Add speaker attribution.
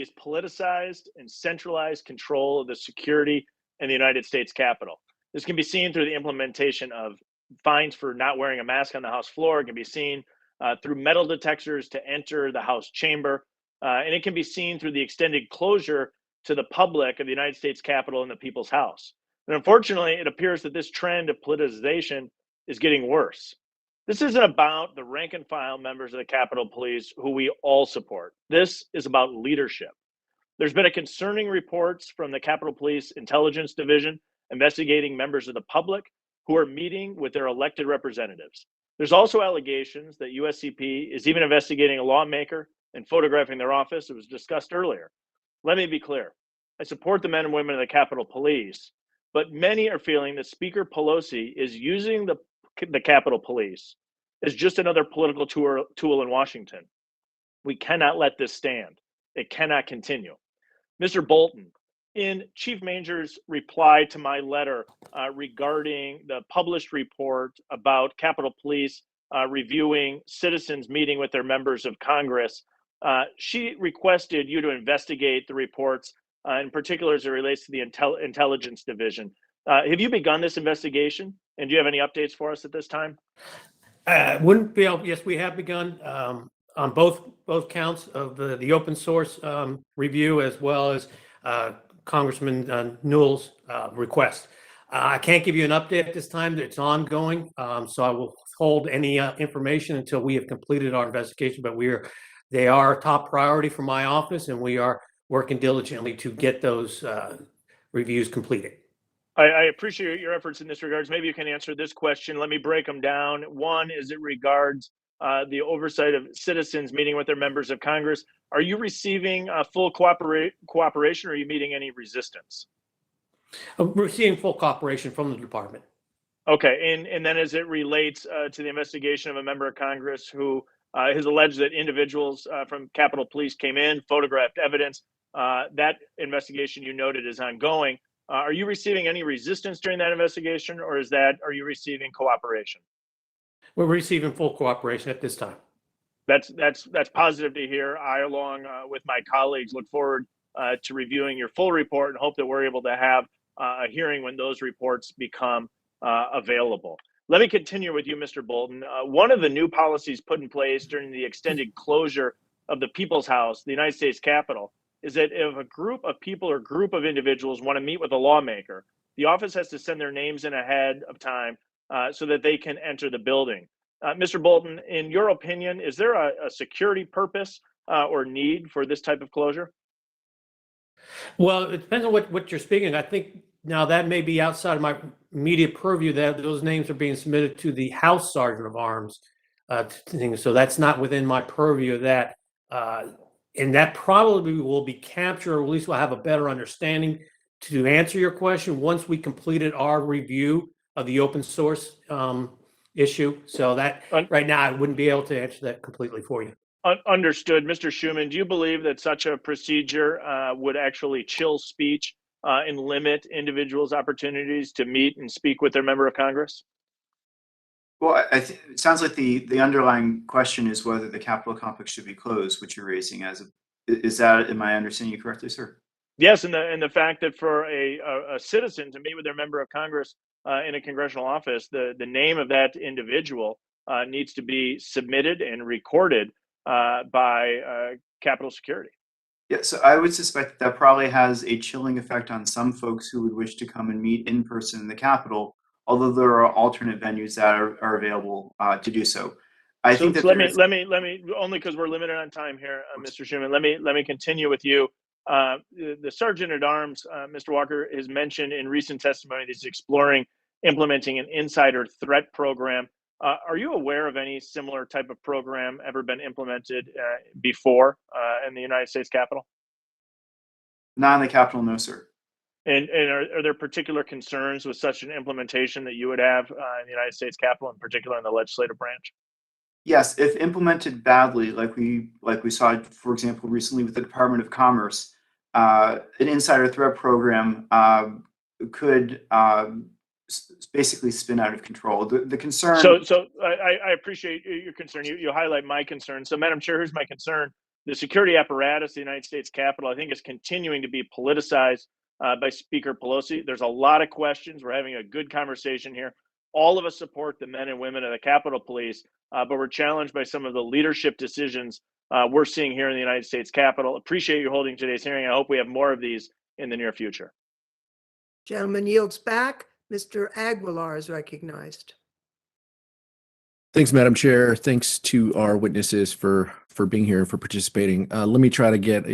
Speaker 1: is politicized and centralized control of the security in the United States Capitol. This can be seen through the implementation of fines for not wearing a mask on the House floor. It can be seen through metal detectors to enter the House chamber. And it can be seen through the extended closure to the public of the United States Capitol and the People's House. And unfortunately, it appears that this trend of politicization is getting worse. This isn't about the rank and file members of the Capitol Police who we all support. This is about leadership. There's been a concerning reports from the Capitol Police Intelligence Division investigating members of the public who are meeting with their elected representatives. There's also allegations that USCP is even investigating a lawmaker and photographing their office. It was discussed earlier. Let me be clear. I support the men and women of the Capitol Police, but many are feeling that Speaker Pelosi is using the Capitol Police as just another political tool in Washington. We cannot let this stand. It cannot continue. Mr. Bolton, in Chief Manger's reply to my letter regarding the published report about Capitol Police reviewing citizens meeting with their members of Congress, she requested you to investigate the reports, in particular as it relates to the Intelligence Division. Have you begun this investigation? And do you have any updates for us at this time?
Speaker 2: Wouldn't be able, yes, we have begun on both counts of the open source review as well as Congressman Newell's request. I can't give you an update at this time. It's ongoing, so I will hold any information until we have completed our investigation. But they are a top priority for my office, and we are working diligently to get those reviews completed.
Speaker 1: I appreciate your efforts in this regards. Maybe you can answer this question. Let me break them down. One is it regards the oversight of citizens meeting with their members of Congress. Are you receiving full cooperation, or are you meeting any resistance?
Speaker 2: I'm receiving full cooperation from the department.
Speaker 1: Okay, and then as it relates to the investigation of a member of Congress who has alleged that individuals from Capitol Police came in, photographed evidence, that investigation you noted is ongoing. Are you receiving any resistance during that investigation, or are you receiving cooperation?
Speaker 2: We're receiving full cooperation at this time.
Speaker 1: That's positive to hear. I, along with my colleagues, look forward to reviewing your full report and hope that we're able to have a hearing when those reports become available. Let me continue with you, Mr. Bolton. One of the new policies put in place during the extended closure of the People's House, the United States Capitol, is that if a group of people or group of individuals want to meet with a lawmaker, the office has to send their names in ahead of time so that they can enter the building. Mr. Bolton, in your opinion, is there a security purpose or need for this type of closure?
Speaker 2: Well, it depends on what you're speaking. I think now that may be outside of my immediate purview, that those names are being submitted to the House Sergeant of Arms. So that's not within my purview of that. And that probably will be captured, or at least we'll have a better understanding to answer your question once we completed our review of the open source issue. So that right now I wouldn't be able to answer that completely for you.
Speaker 1: Understood. Mr. Schuman, do you believe that such a procedure would actually chill speech and limit individuals' opportunities to meet and speak with their member of Congress?
Speaker 3: Well, it sounds like the underlying question is whether the Capitol complex should be closed, which you're raising am I understanding you correctly, sir?
Speaker 1: Yes, and the fact that for a citizen to meet with their member of Congress in a congressional office, the name of that individual needs to be submitted and recorded by Capitol Security.
Speaker 3: Yeah, so I would suspect that probably has a chilling effect on some folks who would wish to come and meet in person in the Capitol, although there are alternate venues that are available to do so. I think that
Speaker 1: let me only because we're limited on time here, Mr. Schuman. Let me continue with you. The Sergeant at Arms, Mr. Walker, has mentioned in recent testimony that he's exploring implementing an insider threat program. Are you aware of any similar type of program ever been implemented before in the United States Capitol?
Speaker 3: Not in the Capitol, no, sir.
Speaker 1: And are there particular concerns with such an implementation that you would have in the United States Capitol, in particular in the legislative branch?
Speaker 3: Yes, if implemented badly, like we saw, for example, recently with the Department of Commerce, an insider threat program could basically spin out of control. The concern.
Speaker 1: So I appreciate your concern. You highlight my concern. So, Madam Chair, here's my concern. The security apparatus of the United States Capitol, I think, is continuing to be politicized by Speaker Pelosi. There's a lot of questions. We're having a good conversation here. All of us support the men and women of the Capitol Police, but we're challenged by some of the leadership decisions we're seeing here in the United States Capitol. Appreciate you holding today's hearing. I hope we have more of these in the near future.
Speaker 4: Gentleman yields back. Mr. Aguilar is recognized.
Speaker 5: Thanks, Madam Chair. Thanks to our witnesses for being here and for participating. Let me try to get